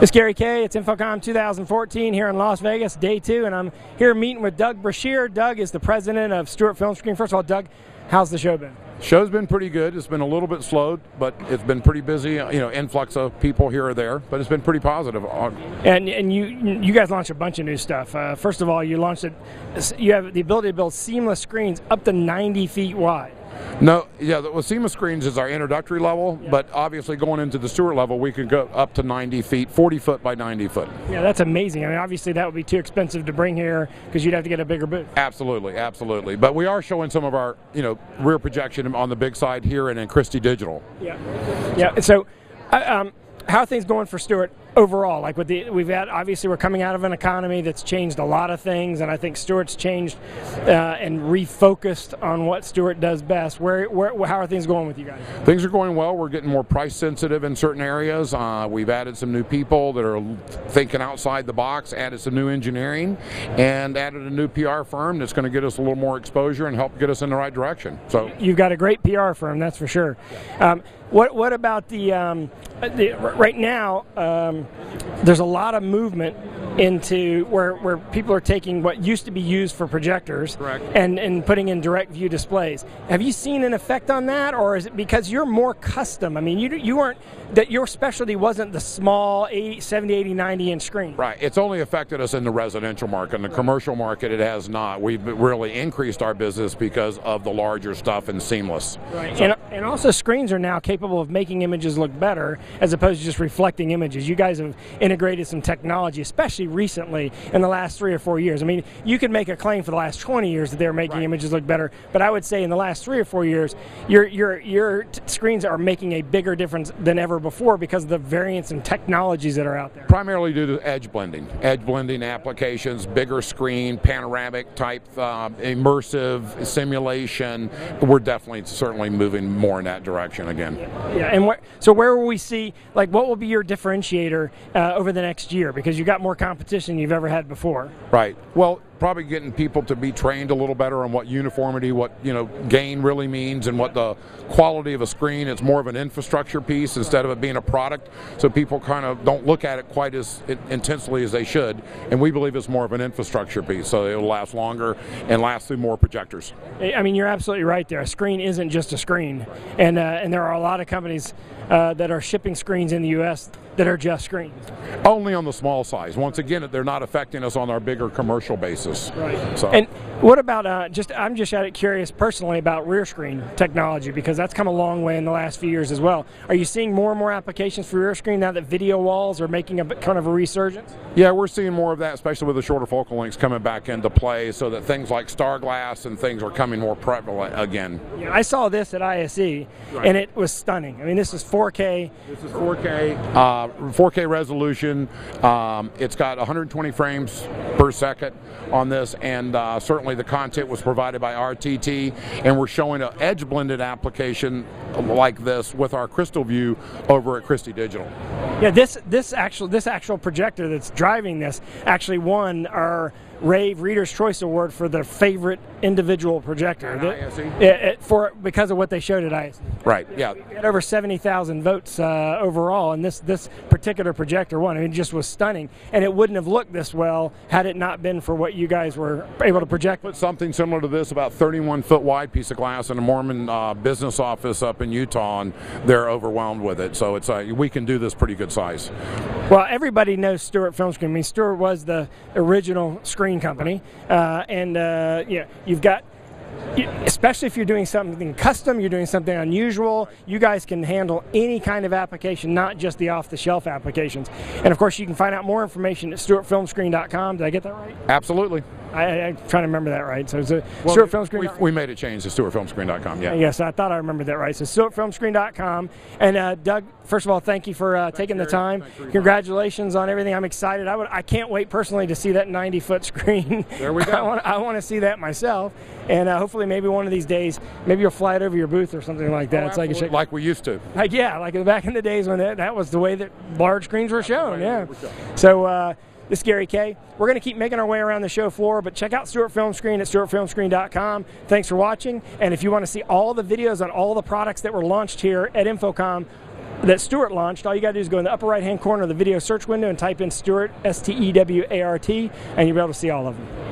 It's Kayye. It's InfoComm 2014 here in Las Vegas, day 2, and I'm here meeting with Doug Brashear. Doug is the president of Stewart Film Screen. First of all, Doug, how's the show been? Show's been pretty good. It's been a little bit slowed, but it's been pretty busy. You know, influx of people here or there, but it's been pretty positive. And you guys launched a bunch of new stuff. First of all, you launched it. You have the ability to build seamless screens up to 90 feet wide. No, yeah, the seamless screens is our introductory level, but obviously going into the Stewart level, we could go up to 90 feet, 40 foot by 90 foot. Yeah, that's amazing. I mean, obviously that would be too expensive to bring here because you'd have to get a bigger booth. Absolutely, absolutely. But we are showing some of our, rear projection on the big side here and in Christie Digital. Yeah, yeah. So, how are things going for Stewart overall? Like obviously we're coming out of an economy that's changed a lot of things, and I think Stewart's changed and refocused on what Stewart does best. How are things going with you guys? Things are going well. We're getting more price sensitive in certain areas. We've added some new people that are thinking outside the box, added some new engineering, and added a new PR firm that's going to get us a little more exposure and help get us in the right direction. So you've got a great PR firm, that's for sure. What about right now? There's a lot of movement into where people are taking what used to be used for projectors and putting in direct view displays. Have you seen an effect on that, or is it because you're more custom? I mean, you weren't, that your specialty wasn't the small 70, 80, 90 inch screen. Right. It's only affected us in the residential market. In the commercial market, it has not. We've really increased our business because of the larger stuff and seamless. Right. So, and also screens are now capable of making images look better as opposed to just reflecting images. You guys have integrated some technology, especially recently in the last 3 or 4 years. I mean, you could make a claim for the last 20 years that they're making images look better, but I would say in the last 3 or 4 years, your screens are making a bigger difference than ever before because of the variants and technologies that are out there. Primarily due to edge blending applications, bigger screen, panoramic type, immersive simulation. We're certainly moving more in that direction again. Yeah, and so where will we see, like, what will be your differentiator over the next year? Because you got more competition than you've ever had before. Right. Well, probably getting people to be trained a little better on what uniformity, what gain really means, and what the quality of a screen. It's more of an infrastructure piece instead of it being a product, so people kind of don't look at it quite as intensely as they should, and we believe it's more of an infrastructure piece, so it'll last longer and last through more projectors. I mean, you're absolutely right there. A screen isn't just a screen, and there are a lot of companies that are shipping screens in the U.S. that are just screens. Only on the small size. Once again, they're not affecting us on our bigger commercial basis. Right. So. And what about I'm just curious personally about rear screen technology, because that's come a long way in the last few years as well. Are you seeing more and more applications for rear screen now that video walls are making a kind of a resurgence? Yeah, we're seeing more of that, especially with the shorter focal lengths coming back into play, so that things like star glass and things are coming more prevalent again. Yeah, I saw this at ISE, and it was stunning. I mean, this is 4K. This is 4K resolution. It's got 120 frames per second on this, and certainly the content was provided by RTT, and we're showing an edge blended application like this with our Crystal View over at Christie Digital. Yeah, this actual projector that's driving this actually won our Rave Reader's Choice Award for their favorite individual projector because of what they showed at ISE. Right. Yeah. We had over 70,000 votes overall, and this particular projector won. I mean, it just was stunning, and it wouldn't have looked this well had it not been for what you guys were able to project. Put something similar to this, about 31 foot wide piece of glass in a Mormon business office up in Utah, and they're overwhelmed with it. So it's we can do this pretty good size. Well, everybody knows Stewart Film Screen. I mean, Stewart was the original screen company, you've got, especially if you're doing something custom, you're doing something unusual, you guys can handle any kind of application, not just the off-the-shelf applications. And of course, you can find out more information at stewartfilmscreen.com. Did I get that right? Absolutely. I'm trying to remember that right. So it's Stewart Film Screen. We made a change to stewartfilmscreen.com. Yeah. Yes, I thought I remembered that right. So stewartfilmscreen.com. And Doug, first of all, thank you for taking the time. Congratulations on everything. I'm excited. I can't wait personally to see that 90-foot screen. There we go. I want to see that myself. And hopefully, maybe one of these days, maybe you'll fly it over your booth or something like that. Oh, it's like we used to. Like back in the days when that was the way that large screens were shown. Yeah. So. This is Kayye. We're going to keep making our way around the show floor, but check out Stewart Film Screen at stewartfilmscreen.com. Thanks for watching, and if you want to see all the videos on all the products that were launched here at InfoComm, that Stewart launched, all you got to do is go in the upper right-hand corner of the video search window and type in Stewart, Stewart, and you'll be able to see all of them.